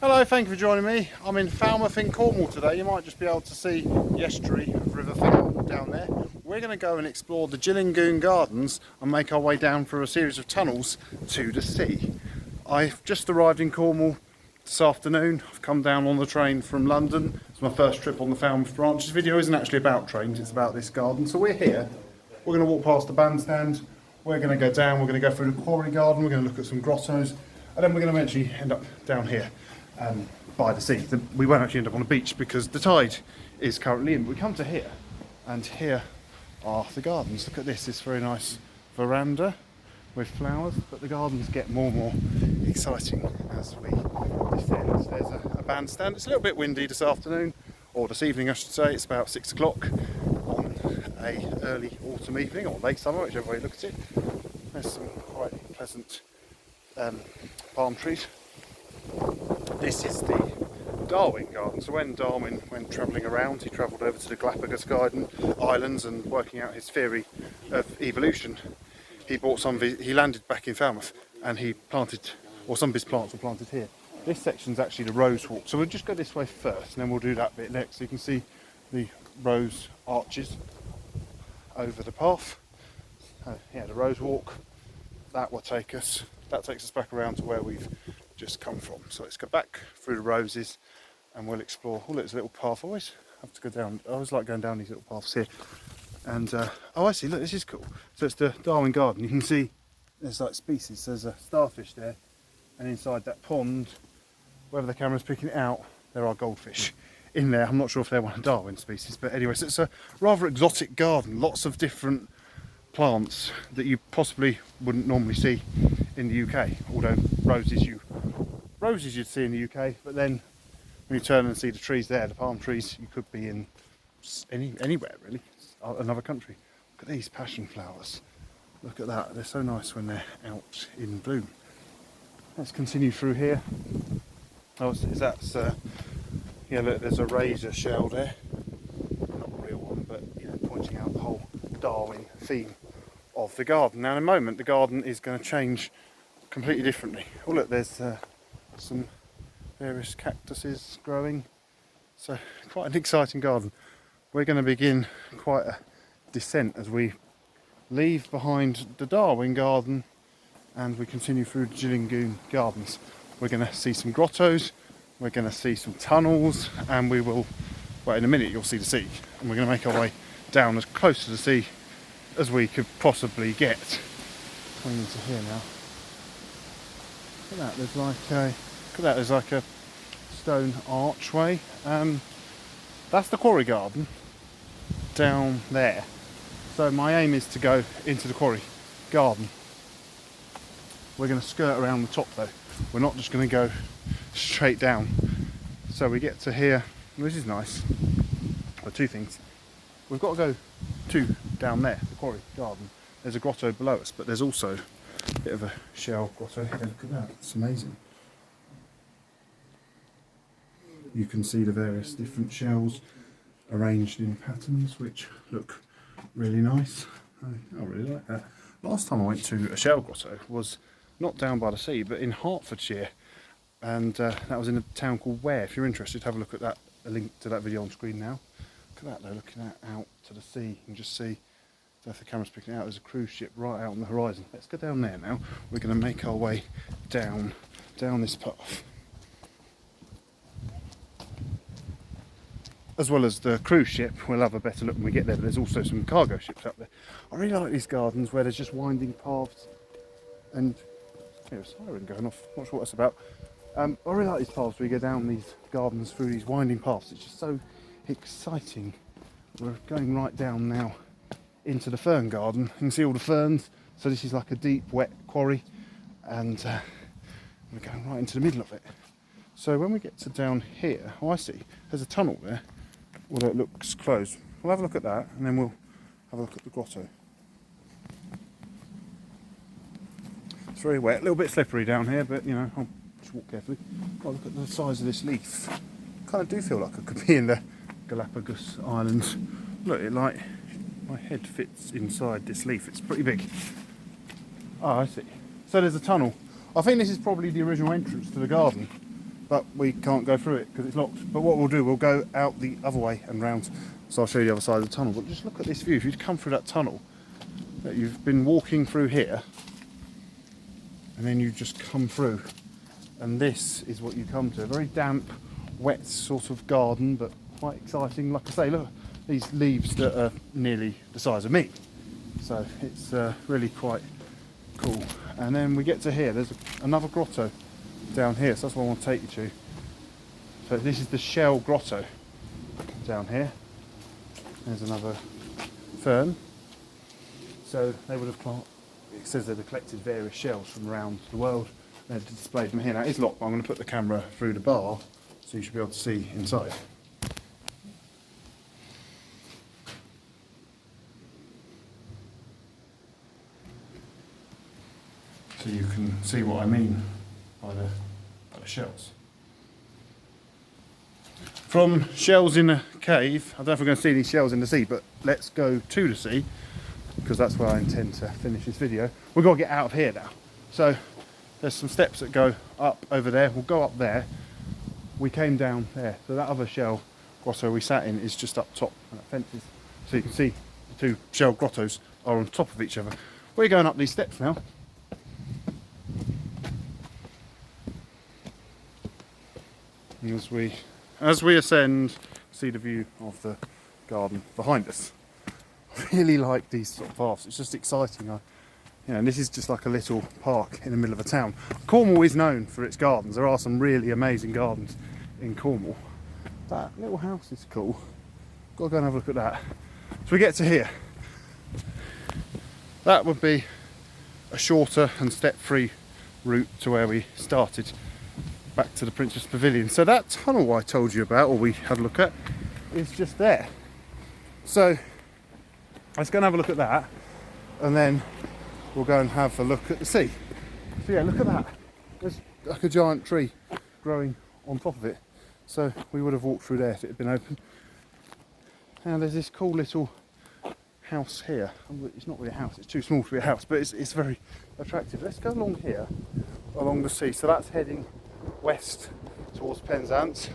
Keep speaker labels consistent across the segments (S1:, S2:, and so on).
S1: Hello, thank you for joining me. I'm in Falmouth in Cornwall today. You might just be able to see the estuary of River Falmouth down there. We're going to go and explore the Gyllyngdune Gardens and make our way down through a series of tunnels to the sea. I've just arrived in Cornwall this afternoon. I've come down on the train from London. It's my first trip on the Falmouth branch. This video isn't actually about trains, it's about this garden. So we're here. We're going to walk past the bandstand. We're going to go down. We're going to go through the quarry garden. We're going to look at some grottos. And then we're going to eventually end up down here. By the sea. We won't actually end up on a beach because the tide is currently in. But we come to here, and here are the gardens. Look at this very nice veranda with flowers, but the gardens get more and more exciting as we descend. There's a bandstand. It's a little bit windy this afternoon, or this evening I should say. It's about 6 o'clock on a early autumn evening, or late summer, whichever way you look at it. There's some quite pleasant palm trees. This is the Darwin Garden. So when Darwin went travelling around, he travelled over to the Gyllyngdune Islands and working out his theory of evolution. He bought he landed back in Falmouth and he planted, or some of his plants were planted here. This section's actually the rose walk. So we'll just go this way first and then we'll do that bit next. So you can see the rose arches over the path. Yeah, the rose walk. That takes us back around to where we've just come from. So let's go back through the roses and we'll explore. Oh, there's a little path. I always have to go down. I always like going down these little paths here. And oh, I see. Look, this is cool. So it's the Darwin Garden. You can see there's like species. There's a starfish there, and inside that pond, wherever the camera's picking it out, there are goldfish in there. I'm not sure if they're one of Darwin's species, but anyway, so it's a rather exotic garden. Lots of different plants that you possibly wouldn't normally see in the UK, although roses you'd see in the UK, but then when you turn and see the trees there, the palm trees, you could be in anywhere really, another country. Look at these passion flowers. Look at that, they're so nice when they're out in bloom. Let's continue through here. Oh, yeah, look, there's a razor shell there. Not a real one, but you know, pointing out the whole Darwin theme of the garden. Now in a moment the garden is going to change completely differently. Oh look, there's some various cactuses growing, so quite an exciting garden. We're going to begin quite a descent as we leave behind the Darwin Garden and we continue through the Gyllyngdune Gardens. We're going to see some grottos, we're going to see some tunnels, and we will, well, in a minute you'll see the sea, and we're going to make our way down as close to the sea as we could possibly get. Coming into here now. Look at that, there's like a stone archway. That's the quarry garden down there. So my aim is to go into the quarry garden. We're going to skirt around the top though. We're not just going to go straight down. So we get to here. This is nice. Well, two things. We've got to go down there, the quarry garden. There's a grotto below us, but there's also a bit of a shell grotto here. Look at that, it's amazing. You can see the various different shells arranged in patterns which look really nice. I really like that. Last time I went to a shell grotto was not down by the sea but in Hertfordshire, and that was in a town called Ware. If you're interested, have a look at that, a link to that video on screen now. Look at that though, looking out to the sea. You can just see, if the camera's picking it out, there's a cruise ship right out on the horizon. Let's go down there now. We're going to make our way down this path. As well as the cruise ship, we'll have a better look when we get there, but there's also some cargo ships up there. I really like these gardens where there's just winding paths, and there's a siren going off, not sure what that's about. I really like these paths where you go down these gardens through these winding paths. It's just so exciting. We're going right down now into the fern garden. You can see all the ferns. So this is like a deep wet quarry, and we're going right into the middle of it. So when we get to down here, oh I see, there's a tunnel there, although it looks closed. We'll have a look at that and then we'll have a look at the grotto. It's very wet, a little bit slippery down here, but you know, I'll just walk carefully. Oh, look at the size of this leaf. Kind of do feel like I could be in the Galapagos Islands. Look, it like my head fits inside this leaf. It's pretty big. Oh, I see. So there's a tunnel. I think this is probably the original entrance to the garden. but we can't go through it because it's locked. But what we'll do, we'll go out the other way and round, so I'll show you the other side of the tunnel. But just look at this view. If you'd come through that tunnel, that you've been walking through here, and then you just come through, and this is what you come to. A very damp, wet sort of garden, but quite exciting. Like I say, look, these leaves that are nearly the size of me. So it's really quite cool. And then we get to here, there's another grotto down here, so that's what I want to take you to. So this is the shell grotto down here. There's another fern. So they would have it says they've collected various shells from around the world. They've displayed them here. Now it's locked, but I'm going to put the camera through the bar so you should be able to see inside. So you can see what I mean by the shells. From shells in a cave, I don't know if we're going to see any shells in the sea, but let's go to the sea, because that's where I intend to finish this video. We've got to get out of here now. So there's some steps that go up over there. We'll go up there. We came down there. So that other shell grotto we sat in is just up top on that fences. So you can see the two shell grottos are on top of each other. We're going up these steps now. As we ascend, see the view of the garden behind us. I really like these sort of paths. It's just exciting. And this is just like a little park in the middle of a town. Cornwall is known for its gardens. There are some really amazing gardens in Cornwall. That little house is cool. Got to go and have a look at that. So we get to here. That would be a shorter and step-free route to where we started, back to the Princess Pavilion. So that tunnel I told you about, or we had a look at, is just there. So let's go and have a look at that, and then we'll go and have a look at the sea. So yeah, look at that. There's like a giant tree growing on top of it. So we would have walked through there if it had been open. And there's this cool little house here. It's not really a house, it's too small to be a house, but it's very attractive. Let's go along here, along the sea. So that's heading west towards Penzance.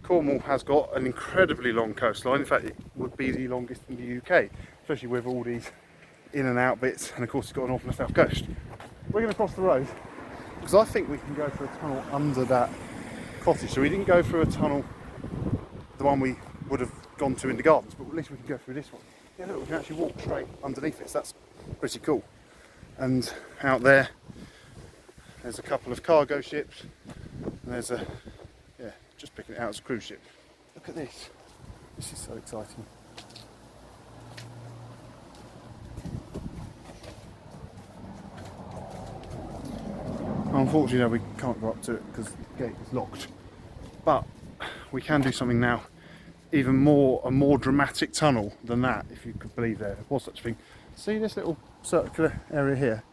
S1: Cornwall has got an incredibly long coastline. In fact, it would be the longest in the UK, especially with all these in and out bits, and of course it's got a north and a south coast. We're going to cross the road because I think we can go through a tunnel under that cottage. So we didn't go through a tunnel, the one we would have gone to in the gardens, but at least we can go through this one. Yeah, look, we can actually walk straight underneath it. So that's pretty cool. And out there's a couple of cargo ships, and there's just picking it out as a cruise ship. Look at this. This is so exciting. Unfortunately, no, we can't go up to it because the gate is locked. But we can do something now, a more dramatic tunnel than that, if you could believe there was such a thing. See this little circular area here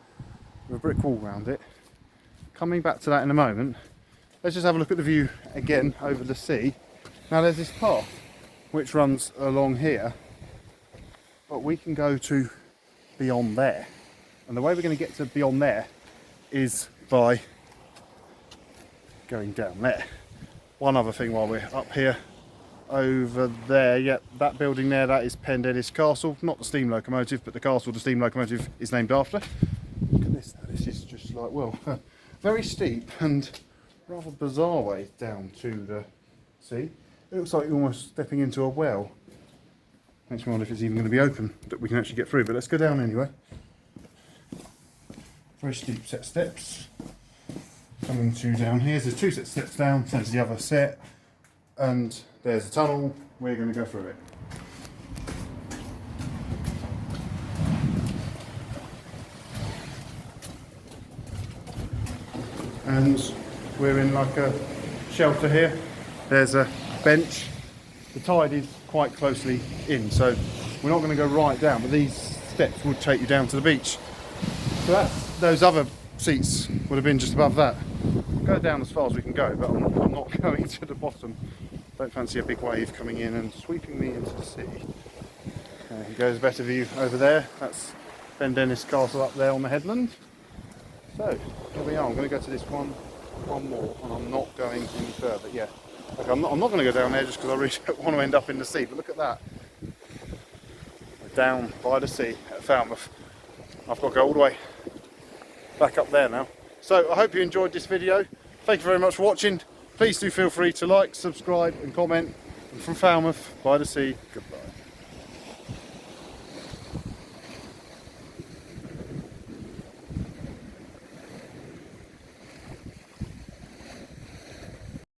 S1: with a brick wall around it? Coming back to that in a moment. Let's just have a look at the view again over the sea. Now there's this path which runs along here, but we can go to beyond there. And the way we're going to get to beyond there is by going down there. One other thing while we're up here, over there, yep, that building there, that is Pendennis Castle. Not the steam locomotive, but the castle the steam locomotive is named after. Look at this, this is just like, well, very steep and rather bizarre way down to the sea. It looks like you're almost stepping into a well. Makes me wonder if it's even going to be open, that we can actually get through, but let's go down anyway. Very steep set of steps. Coming to down here, there's two sets of steps down, so there's the other set, and there's a tunnel. We're going to go through it. And we're in like a shelter here. There's a bench. The tide is quite closely in, so we're not going to go right down, but these steps would take you down to the beach. So those other seats would have been just above that. We'll go down as far as we can go, but I'm not going to the bottom. Don't fancy a big wave coming in and sweeping me into the sea. Here goes a better view over there. That's Pendennis Castle up there on the headland. So here we are. I'm going to go to this one more, and I'm not going any further. Yeah, okay, I'm not going to go down there just because I really don't want to end up in the sea. But look at that, we're down by the sea at Falmouth. I've got to go all the way back up there now. So I hope you enjoyed this video. Thank you very much for watching. Please do feel free to like, subscribe and comment. And from Falmouth by the sea, goodbye.